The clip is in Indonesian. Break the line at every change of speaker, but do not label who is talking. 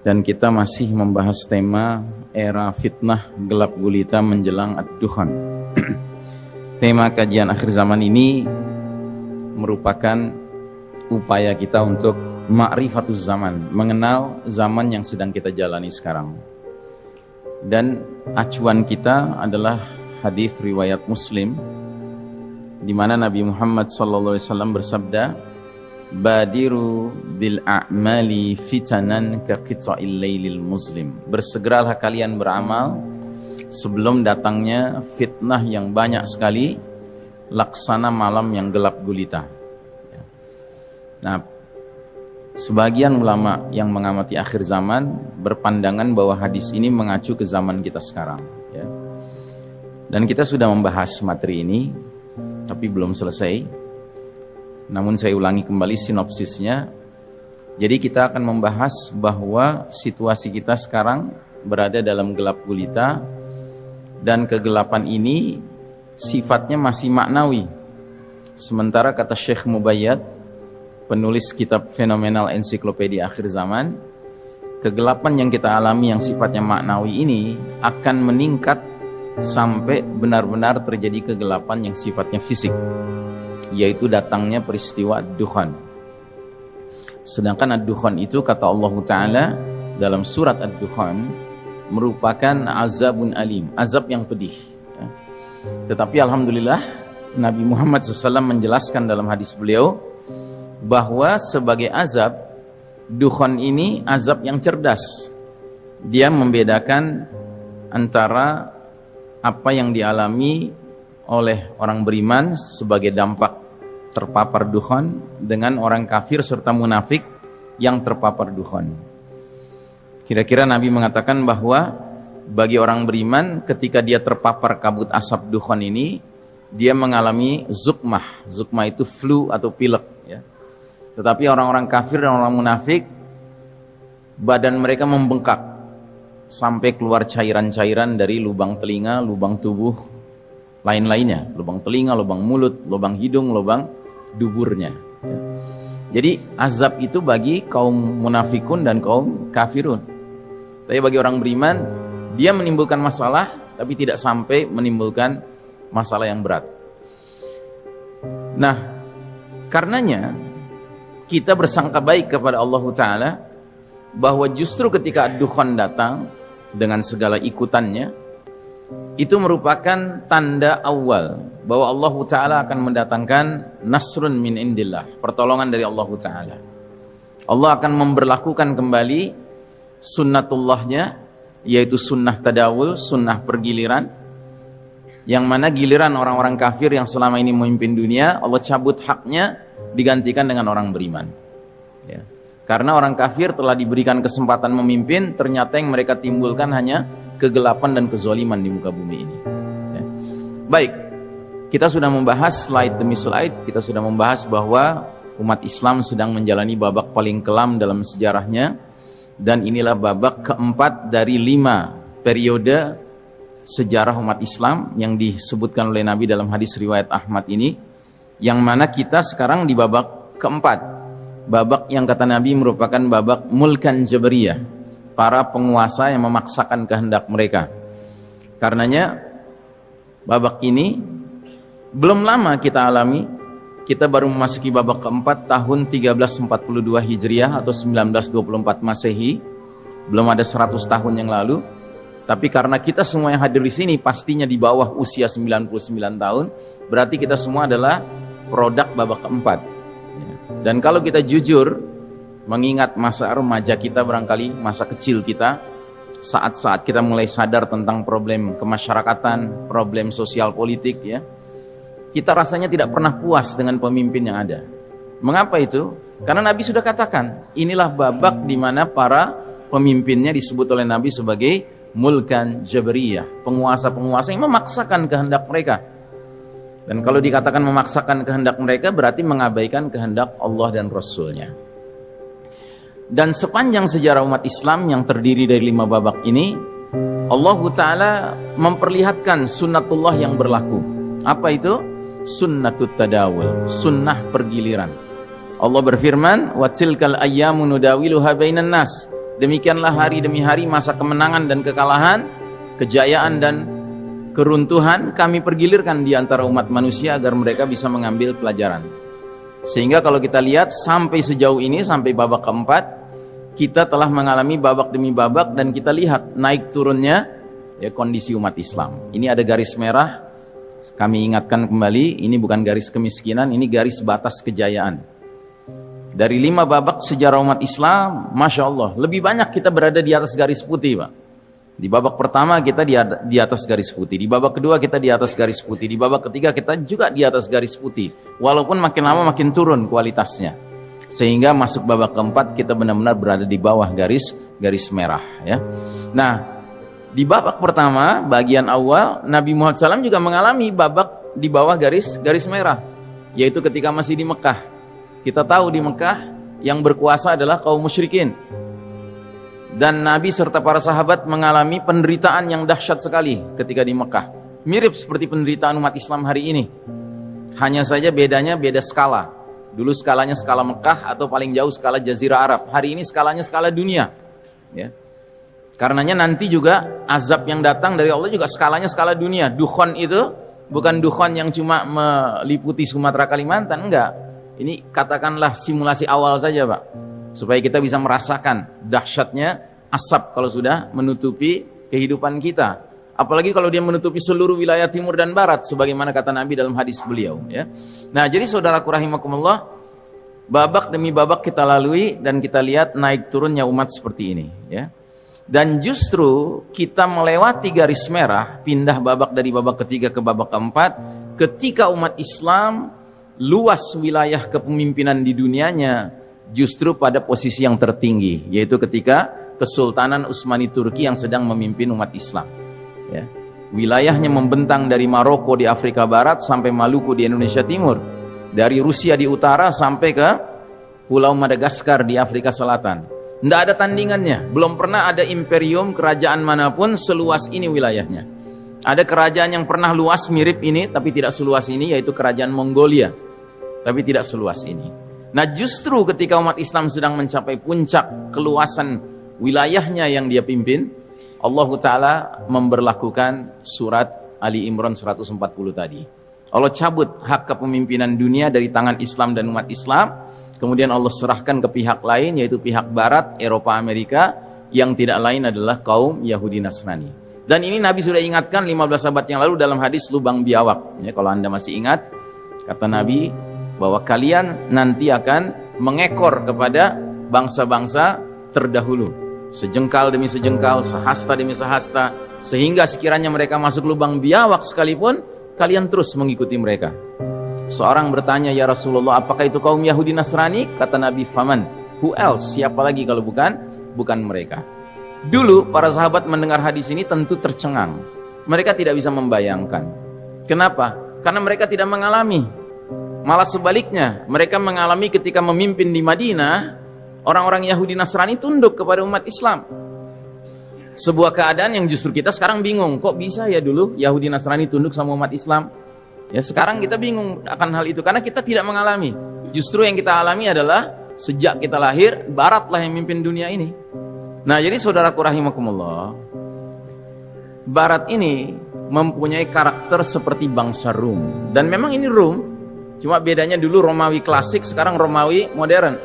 Dan kita masih membahas tema era fitnah gelap gulita menjelang ad-dukhan. Tema kajian akhir zaman ini merupakan upaya kita untuk ma'rifatuz zaman, mengenal zaman yang sedang kita jalani sekarang. Dan acuan kita adalah hadis riwayat Muslim, di mana Nabi Muhammad SAW bersabda, "Badiru bil a'mali fitanan ka qita'il lailil muslim." Bersegeralah kalian beramal sebelum datangnya fitnah yang banyak sekali, laksana malam yang gelap gulita. Nah, sebagian ulama yang mengamati akhir zaman berpandangan bahwa hadis ini mengacu ke zaman kita sekarang, ya. Dan kita sudah membahas materi ini, tapi belum selesai. Namun saya ulangi kembali sinopsisnya. Jadi kita akan membahas bahwa situasi kita sekarang berada dalam gelap gulita, dan kegelapan ini sifatnya masih maknawi. Sementara kata Syekh Mubayyad, penulis kitab fenomenal ensiklopedia akhir zaman, kegelapan yang kita alami yang sifatnya maknawi ini akan meningkat sampai benar-benar terjadi kegelapan yang sifatnya fisik, yaitu datangnya peristiwa ad-dukhan. Sedangkan ad-dukhan itu kata Allah Ta'ala dalam surat ad-dukhan merupakan azabun alim, azab yang pedih, ya. Tetapi alhamdulillah Nabi Muhammad SAW menjelaskan dalam hadis beliau bahwa sebagai azab, dukhan ini azab yang cerdas. Dia membedakan antara apa yang dialami oleh orang beriman sebagai dampak terpapar dukhan dengan orang kafir serta munafik yang terpapar dukhan. Kira-kira Nabi mengatakan bahwa bagi orang beriman ketika dia terpapar kabut asap dukhan ini, dia mengalami zukmah. Zukmah itu flu atau pilek, ya. Tetapi orang-orang kafir dan orang munafik, badan mereka membengkak sampai keluar cairan-cairan dari lubang telinga, lubang tubuh lain-lainnya, lubang telinga, lubang mulut, lubang hidung, lubang duburnya, ya. Jadi azab itu bagi kaum munafikun dan kaum kafirun. Tapi bagi orang beriman, dia menimbulkan masalah tapi tidak sampai menimbulkan masalah yang berat. Nah, karenanya kita bersangka baik kepada Allah Ta'ala bahwa justru ketika ad-dukhan datang dengan segala ikutannya, itu merupakan tanda awal bahwa Allah Ta'ala akan mendatangkan nasrun min indillah, pertolongan dari Allah Ta'ala. Allah akan memberlakukan kembali sunnatullahnya, yaitu sunnah tadawul, sunnah pergiliran, yang mana giliran orang-orang kafir yang selama ini memimpin dunia, Allah cabut haknya, digantikan dengan orang beriman, ya. Karena orang kafir telah diberikan kesempatan memimpin, ternyata yang mereka timbulkan hanya kegelapan dan kezaliman di muka bumi ini, ya. Baik, kita sudah membahas slide demi slide, kita sudah membahas bahwa umat Islam sedang menjalani babak paling kelam dalam sejarahnya, dan inilah babak keempat dari 5 periode sejarah umat Islam yang disebutkan oleh Nabi dalam hadis riwayat Ahmad ini, yang mana kita sekarang di babak keempat. Babak yang kata Nabi merupakan babak mulkan jabariyah, para penguasa yang memaksakan kehendak mereka. Karenanya babak ini belum lama kita alami. Kita baru memasuki babak keempat tahun 1342 Hijriah atau 1924 Masehi. Belum ada 100 tahun yang lalu. Tapi karena kita semua yang hadir di sini pastinya di bawah usia 99 tahun, berarti kita semua adalah produk babak keempat. Dan kalau kita jujur mengingat masa remaja kita, barangkali masa kecil kita, saat-saat kita mulai sadar tentang problem kemasyarakatan, problem sosial politik, ya, kita rasanya tidak pernah puas dengan pemimpin yang ada. Mengapa itu? Karena Nabi sudah katakan, inilah babak di mana para pemimpinnya disebut oleh Nabi sebagai mulkan jabariyah, penguasa-penguasa yang memaksakan kehendak mereka. Dan kalau dikatakan memaksakan kehendak mereka, berarti mengabaikan kehendak Allah dan Rasulnya. Dan sepanjang sejarah umat Islam yang terdiri dari 5 babak ini, Allah Ta'ala memperlihatkan sunnatullah yang berlaku. Apa itu? Sunnatut tadawul, sunnah pergiliran. Allah berfirman, "Wa tilkal ayyamu nudawiluha bainan nas." Demikianlah hari demi hari masa kemenangan dan kekalahan, kejayaan dan keruntuhan kami pergilirkan di antara umat manusia agar mereka bisa mengambil pelajaran. Sehingga kalau kita lihat sampai sejauh ini, sampai babak keempat, kita telah mengalami babak demi babak dan kita lihat naik turunnya ya kondisi umat Islam. Ini ada garis merah, kami ingatkan kembali, ini bukan garis kemiskinan, ini garis batas kejayaan. Dari 5 babak sejarah umat Islam, Masya Allah, lebih banyak kita berada di atas garis putih, Pak. Di babak pertama kita di atas garis putih, di babak kedua kita di atas garis putih, di babak ketiga kita juga di atas garis putih. Walaupun makin lama makin turun kualitasnya. Sehingga masuk babak keempat kita benar-benar berada di bawah garis merah. Ya. Nah, di babak pertama, bagian awal, Nabi Muhammad SAW juga mengalami babak di bawah garis merah. Yaitu ketika masih di Mekah. Kita tahu di Mekah yang berkuasa adalah kaum musyrikin. Dan Nabi serta para sahabat mengalami penderitaan yang dahsyat sekali ketika di Mekah. Mirip seperti penderitaan umat Islam hari ini. Hanya saja bedanya beda skala. Dulu skalanya skala Mekah atau paling jauh skala Jazirah Arab. Hari ini skalanya skala dunia. Ya. Karenanya nanti juga azab yang datang dari Allah juga skalanya skala dunia. Dukhon itu bukan dukhon yang cuma meliputi Sumatera Kalimantan, enggak. Ini katakanlah simulasi awal saja, Pak. Supaya kita bisa merasakan dahsyatnya asap kalau sudah menutupi kehidupan kita. Apalagi kalau dia menutupi seluruh wilayah timur dan barat, sebagaimana kata Nabi dalam hadis beliau. Ya. Nah, jadi saudaraku rahimakumullah, babak demi babak kita lalui dan kita lihat naik turunnya umat seperti ini. Ya. Dan justru kita melewati garis merah, pindah babak dari babak ketiga ke babak keempat, ketika umat Islam luas wilayah kepemimpinan di dunianya justru pada posisi yang tertinggi, yaitu ketika Kesultanan Utsmani Turki yang sedang memimpin umat Islam. Ya. Wilayahnya membentang dari Maroko di Afrika Barat sampai Maluku di Indonesia Timur, dari Rusia di utara sampai ke Pulau Madagaskar di Afrika Selatan. Tidak ada tandingannya, belum pernah ada imperium kerajaan manapun seluas ini wilayahnya. Ada kerajaan yang pernah luas mirip ini tapi tidak seluas ini, yaitu kerajaan Mongolia, tapi tidak seluas ini. Nah, justru ketika umat Islam sedang mencapai puncak keluasan wilayahnya yang dia pimpin, Allah Ta'ala memberlakukan surat Ali Imran 140 tadi. Allah cabut hak kepemimpinan dunia dari tangan Islam dan umat Islam, kemudian Allah serahkan ke pihak lain, yaitu pihak Barat, Eropa, Amerika, yang tidak lain adalah kaum Yahudi Nasrani. Dan ini Nabi sudah ingatkan 15 abad yang lalu dalam hadis lubang biawak. Ya, kalau Anda masih ingat, kata Nabi bahwa kalian nanti akan mengekor kepada bangsa-bangsa terdahulu, sejengkal demi sejengkal, sehasta demi sehasta, sehingga sekiranya mereka masuk lubang biawak sekalipun, kalian terus mengikuti mereka. Seorang bertanya, ya Rasulullah, apakah itu kaum Yahudi Nasrani? Kata Nabi, faman, who else? Siapa lagi kalau bukan mereka? Dulu para sahabat mendengar hadis ini tentu tercengang. Mereka tidak bisa membayangkan. Kenapa? Karena mereka tidak mengalami. Malah sebaliknya, mereka mengalami ketika memimpin di Madinah, orang-orang Yahudi Nasrani tunduk kepada umat Islam. Sebuah keadaan yang justru kita sekarang bingung, kok bisa ya dulu Yahudi Nasrani tunduk sama umat Islam? Ya, sekarang kita bingung akan hal itu karena kita tidak mengalami. Justru yang kita alami adalah sejak kita lahir, Baratlah yang memimpin dunia ini. Nah, jadi saudaraku rahimakumullah, Barat ini mempunyai karakter seperti bangsa Rum. Dan memang ini Rum, cuma bedanya dulu Romawi klasik, sekarang Romawi modern.